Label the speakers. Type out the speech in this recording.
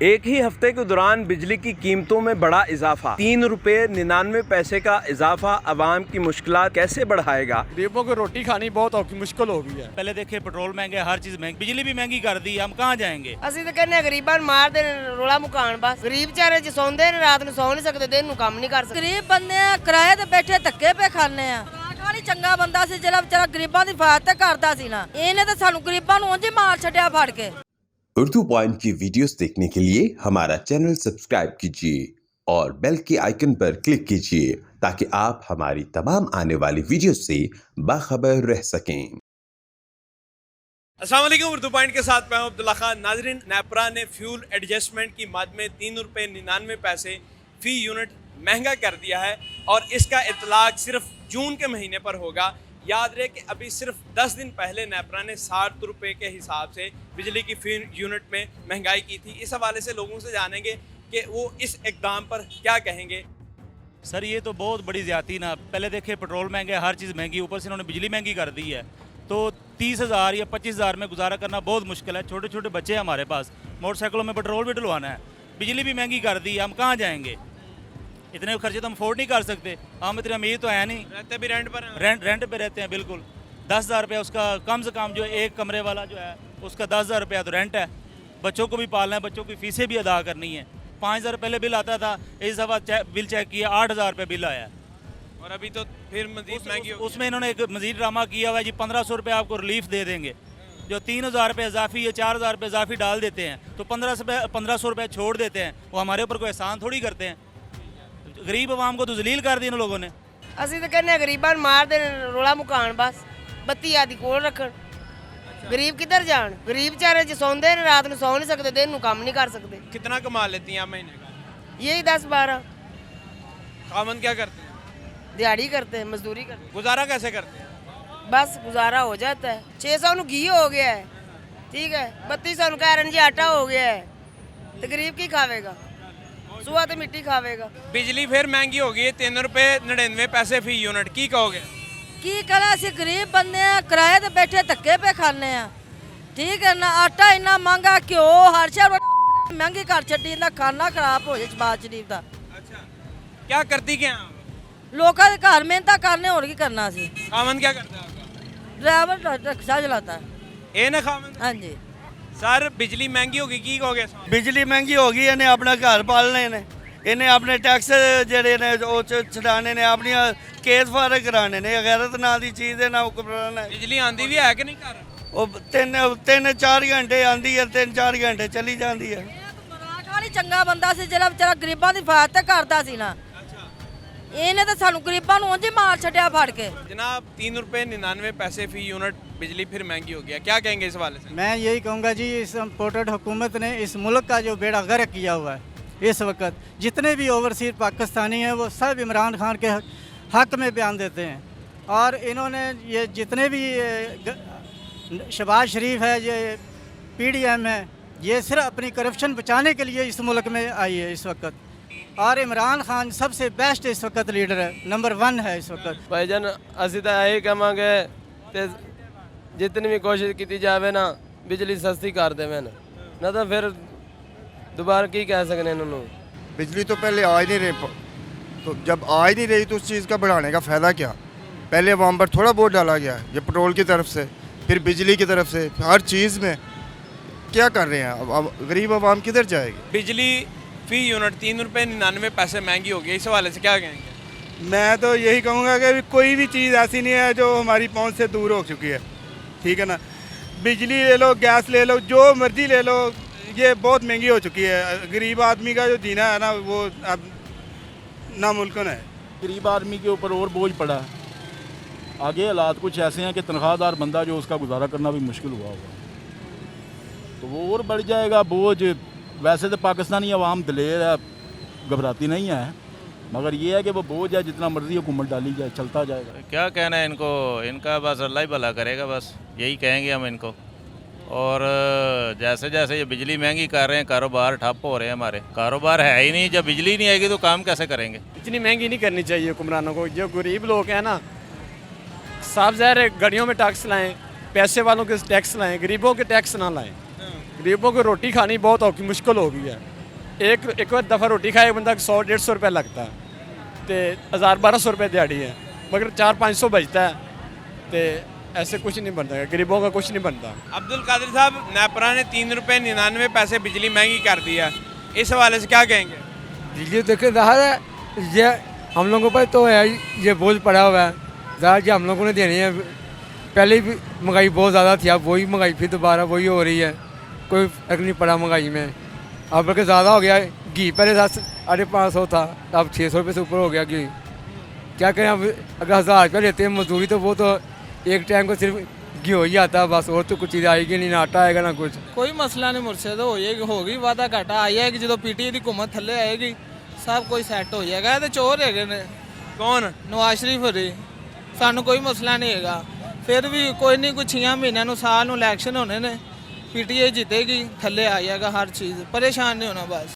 Speaker 1: एक ही हफ्ते के दौरान बिजली की कीमतों में बड़ा इजाफा, 3 रुपए 99 पैसे का इजाफा अवाम की मुश्किलात कैसे बढ़ाएगा।
Speaker 2: गरीबों को रोटी खानी बहुत मुश्किल हो गई है।
Speaker 3: पहले देखिए पेट्रोल महंगे, हर चीज महंगी, बिजली भी महंगी कर दी, हम कहाँ जाएंगे।
Speaker 4: ਅਸੀਂ ਤਾਂ ਕਹਿੰਦੇ ਗਰੀਬਾਂ ਨੂੰ ਮਾਰਦੇ ਨੇ ਰੋਲਾ ਮੁਕਾਣ ਬਸ। ਗਰੀਬ ਚਾਰੇ ਚ ਸੌਂਦੇ ਨੇ, ਰਾਤ ਨੂੰ ਸੌਂ ਨਹੀਂ ਸਕਦੇ, ਦਿਨ ਨੂੰ ਕੰਮ ਨਹੀਂ ਕਰ ਸਕਦੇ।
Speaker 5: ਗਰੀਬ ਬੰਦੇ ਆ, ਕਿਰਾਏ ਤੇ ਬੈਠੇ ਧੱਕੇ ਪੇ ਖਾਣੇ ਆ। ਖਾਣੀ ਚੰਗਾ ਬੰਦਾ ਸੀ ਜਿਹੜਾ ਵਿਚਾਰਾ ਗਰੀਬਾਂ ਦੀ ਹਿਫਾਜ਼ਤ ਕਰਦਾ ਸੀ ਨਾ, ਇਹਨੇ ਤਾਂ ਸਾਨੂੰ ਗਰੀਬਾਂ ਨੂੰ ਉਂਝ ਹੀ ਮਾਰ ਛੱਡਿਆ ਫੜ ਕੇ।
Speaker 6: उर्दू पॉइंट की वीडियोस देखने के लिए हमारा चैनल सब्सक्राइब कीजिए और बेल के आइकन पर क्लिक कीजिए ताकि आप हमारी तमाम आने वाली वीडियोस से बाखबर रह सकें।
Speaker 1: अस्सलाम वालेकुम, उर्दू पॉइंट के साथ मैं हूं अब्दुल्ला खान। नाजरीन, नेपरा ने फ्यूल एडजस्टमेंट की मद में 3 रुपये 99 पैसे फ़ी यूनिट महंगा कर दिया है और इसका इतलाक सिर्फ जून के महीने पर होगा। याद रहे कि अभी सिर्फ 10 दिन पहले नेपरा ने 60 रुपये के हिसाब से बिजली की फ़ी यूनिट में महंगाई की थी। इस हवाले से लोगों से जानेंगे कि वो इस इक़दाम पर क्या कहेंगे।
Speaker 3: सर ये तो बहुत बड़ी ज़्यादती ना, पहले देखिए पेट्रोल महंगे, हर चीज़ महंगी, ऊपर से इन्होंने बिजली महंगी कर दी है। तो 30,000 या 25,000 में गुजारा करना बहुत मुश्किल है। छोटे छोटे बच्चे हैं हमारे पास, मोटरसाइकिलों में पेट्रोल भी डलवाना है, बिजली भी महंगी कर दी है, हम कहाँ जाएंगे। इतने खर्चे तो हम अफोर्ड नहीं कर सकते, हम इतने अमीर तो है नहीं।
Speaker 1: रहते भी रेंट पर हैं।
Speaker 3: रेंट पे रहते हैं बिल्कुल। 10,000 रुपया उसका कम से कम, जो एक कमरे वाला जो है उसका 10,000 रुपया तो रेंट है। बच्चों को भी पालना है, बच्चों की फ़ीसें भी अदा करनी है। 5,000 पहले बिल आता था, इस दफ़ा बिल चेक किया 8,000 रुपये बिल आया है।
Speaker 1: और अभी तो फिर मजीद महंगी हो गई।
Speaker 3: उसमें इन्होंने एक मजीद ड्रामा किया हुआ है जी, 1,500 रुपये आपको रिलीफ दे देंगे। जो 3,000 रुपये इजाफी या 4,000 रुपये इजाफी डाल देते हैं तो 1,500 रुपये छोड़ देते हैं। वो हमारे ऊपर कोई एहसान थोड़ी करते हैं। गरीब आवाम को तो जलील कर दिया इन लोगों ने।
Speaker 4: ਅਸੀਂ ਤਾਂ ਕਹਿੰਦੇ ਗਰੀਬਾਂ ਨੂੰ ਮਾਰਦੇ ਨੇ ਰੋਲਾ ਮੁਕਾਣ ਬਸ। ਬੱਤੀ ਆਦੀ ਕੋਲ ਰੱਖਣ, ਗਰੀਬ ਕਿੱਧਰ ਜਾਣ। ਗਰੀਬ ਚਾਰੇ ਚ ਸੌਂਦੇ ਨੇ, ਰਾਤ ਨੂੰ ਸੌਂ ਨਹੀਂ ਸਕਦੇ, ਦਿਨ ਨੂੰ ਕੰਮ ਨਹੀਂ कर सकते।
Speaker 1: कितना कमा लेती हैं आप महीने का?
Speaker 4: यही 10-12
Speaker 1: खामन क्या करते हैं?
Speaker 4: दिहाड़ी करते हैं, मजदूरी करते हैं,
Speaker 1: गुजारा कैसे करते हैं?
Speaker 4: बस गुजारा हो जाता है। 600 ਨੂੰ घी हो गया है, ठीक है, 3200 ਨੂੰ कैरन जी आटा हो गया है, तो गरीब की खावेगा, सुहा तो मिट्टी खावेगा।
Speaker 1: बिजली फिर महंगी हो गई है, 3 रुपये 99 पैसे फ़ी यूनिट, की कहोगे?
Speaker 5: ਕੀ ਕਰਾਂ, ਅਸੀਂ ਗਰੀਬ ਬੰਦੇ ਆ, ਕਿਰਾਏ ਤੇ ਬੈਠੇ ਧੱਕੇ ਪੇ ਖਾਣੇ ਆ। ਠੀਕ ਹੈ ਨਾ, ਆਟਾ ਇੰਨਾ ਮਹਿੰਗਾ, ਘਿਓ ਹਰ ਸ਼ੈ ਮਹਿੰਗੀ ਕਰ ਛੱਡੀ, ਇਹਦਾ ਖਾਣਾ ਖਰਾਬ ਹੋ ਜਾਏ ਸ਼ਬਾਜ਼ ਸ਼ਰੀਫ ਦਾ।
Speaker 1: अच्छा, क्या करती क्या हैं आप?
Speaker 5: ਲੋਕਾਂ ਦੇ ਘਰ ਮਿਹਨਤਾਂ ਕਰਨੇ, ਹੋਰ ਕੀ ਕਰਨਾ ਸੀ।
Speaker 1: खामन क्या करता है आपका?
Speaker 5: ਡਰਾਈਵਰ ਰਿਕਸ਼ਾ ਚਲਾਤਾ ਹੈ।
Speaker 1: ये ना खामन।
Speaker 5: ਹਾਂਜੀ।
Speaker 1: सर बिजली महंगी होगी, की कहोगे?
Speaker 7: ਬਿਜਲੀ ਮਹਿੰਗੀ ਹੋ ਗਈ, ਇਹਨੇ ਆਪਣਾ ਘਰ ਪਾਲਣੇ ਨੇ, ਇਹਨੇ ਆਪਣੇ ਟੈਕਸ ਜਿਹੜੇ ਨੇ ਉਹ ਛਡਾਣੇ ਨੇ, ਆਪਣੀਆਂ ਕੇਸ ਫਾਰਗ ਕਰਾਣੇ ਨੇ। ਗੈਰਤ ਨਾਂ ਦੀ ਚੀਜ਼ ਦੇ ਨਾ ਹੁਕਮਰਾਨ ਹੈ।
Speaker 1: बिजली आंदी भी है कि नहीं घर?
Speaker 7: ਉਹ 3-4 ਘੰਟੇ ਆਂਦੀ ਹੈ, 3-4 ਘੰਟੇ ਚਲੀ ਜਾਂਦੀ ਹੈ।
Speaker 5: ਖਾਣੀ ਚੰਗਾ ਬੰਦਾ ਸੀ ਜਿਹੜਾ ਵਿਚਾਰਾ ਗਰੀਬਾਂ ਦੀ ਹਿਫਾਜ਼ਤ ਕਰਦਾ ਸੀ ਨਾ, ਇਹਨੇ ਤਾਂ ਸਾਨੂੰ ਗਰੀਬਾਂ ਨੂੰ ਉਂਝ ਹੀ ਮਾਰ ਛੱਡਿਆ ਫੜ ਕੇ।
Speaker 1: जनाब 3 रुपये 99 पैसे फ़ी यूनिट बिजली फिर महंगी हो गया, क्या कहेंगे इस वाले से?
Speaker 8: मैं यही कहूँगा जी, इस इम्पोर्टेड हुकूमत ने इस मुल्क का जो बेड़ा गर्क किया हुआ है इस वक्त, जितने भी ओवरसीज पाकिस्तानी हैं वो सब इमरान खान के हक में बयान देते हैं। और इन्होंने ये जितने भी शहबाज शरीफ है, ये PDM है, ये सिर्फ अपनी करप्शन बचाने के लिए इस मुल्क में आई है इस वक्त। और इमरान खान सबसे बेस्ट इस वक्त लीडर है, नंबर 1 है इस वक्त।
Speaker 9: भाईजान असी तो यही कहांगे ते जितनी भी कोशिश की जाए ना, बिजली सस्ती कर देवे ना तो फिर दोबारा की कह सकते इन्होंने।
Speaker 2: बिजली तो पहले आ ही नहीं रही, तो जब आ ही नहीं रही तो उस चीज़ का बढ़ाने का फ़ायदा क्या। पहले अवाम पर थोड़ा बहुत डाला गया, ये पेट्रोल की तरफ से, फिर बिजली की तरफ से, हर चीज़ में क्या कर रहे हैं। अब गरीब अवाम किधर जाएगी।
Speaker 1: बिजली फ़ी यूनिट 3 रुपये 99 पैसे महंगी हो गई, इस हवाले से क्या कहेंगे?
Speaker 7: मैं तो यही कहूँगा कि कोई भी चीज़ ऐसी नहीं है जो हमारी पहुँच से दूर हो चुकी है, ठीक है ना। बिजली ले लो, गैस ले लो, जो मर्जी ले लो, ये बहुत महंगी हो चुकी है। गरीब आदमी का जो जीना है ना, वो अब नामुमकिन है।
Speaker 10: गरीब आदमी के ऊपर और बोझ पड़ा है। आगे हालात कुछ ऐसे हैं कि तनख्वाहदार बंदा जो उसका गुजारा करना भी मुश्किल हुआ होगा, तो वो और बढ़ जाएगा बोझ। वैसे तो पाकिस्तानी अवाम दलेर है, घबराती नहीं है, मगर ये है कि वो बोझ है, जितना मर्जी हुकूमत डाली जाए चलता जाएगा।
Speaker 3: क्या कहना है इनको, इनका बस अल्लाह ही भला करेगा, बस यही कहेंगे हम इनको। और जैसे जैसे ये बिजली महंगी कर रहे हैं, कारोबार ठप हो रहे हैं, हमारे कारोबार है ही नहीं। जब बिजली नहीं आएगी तो काम कैसे करेंगे।
Speaker 2: इतनी महंगी नहीं करनी चाहिए हुक्मरानों को। जो गरीब लोग हैं ना, साफ ज़ाहिर है गाड़ियों में टैक्स लाएं, पैसे वालों के टैक्स लाएं, गरीबों के टैक्स ना लाएं।
Speaker 11: गरीबों को रोटी खानी बहुत औखी मुश्किल हो गई है। एक दफ़ा रोटी खाए बंदा 100-150 रुपये लगता है, तो 1000-1200 रुपये दिहाड़ी है, मगर 400-500 बचता है, तो ऐसे कुछ नहीं बनता, गरीबों का कुछ नहीं बनता।
Speaker 1: अब्दुल कादिर साहब, नेपरा ने 3 रुपये 99 पैसे बिजली महंगी कर दी है, इस हवाले से क्या कहेंगे?
Speaker 12: बिजली देखिए ज़ाहिर है ये हम लोगों पर तो है, ये बोझ पड़ा हुआ है, ज़ाहिर जी हम लोगों ने देनी है। पहले भी महंगाई बहुत ज़्यादा थी, अब वही महंगाई फिर दोबारा वही हो रही है, कोई फर्क नहीं पड़ा महंगाई में। अब बल्कि ज़्यादा हो गया है। घी पहले 550 था, अब 600 रुपये से ऊपर हो गया घी। क्या करें अब, अगर 1000 रुपये लेते हैं मजदूरी तो वो तो एक टाइम को सिर्फ घी हो ही आता है बस, और तो कुछ चीज़ आएगी नहीं, ना आटा आएगा ना कुछ।
Speaker 13: कोई मसला नहीं मुर्शद, होगी वादा घाटा आई है कि जो पीटीआई की हुकूमत थले आएगी सब कोई सैट हो जाएगा। ये तो चोर है
Speaker 1: कौन?
Speaker 13: नवाज शरीफ होरी, सानू कोई मसला नहीं है। फिर भी कोई नहीं, कुछ 6 महीनों साल इलैक्शन होने ने, पीटीआई जीतेगी, थले आ जाएगा हर चीज़, परेशान नहीं होना बस।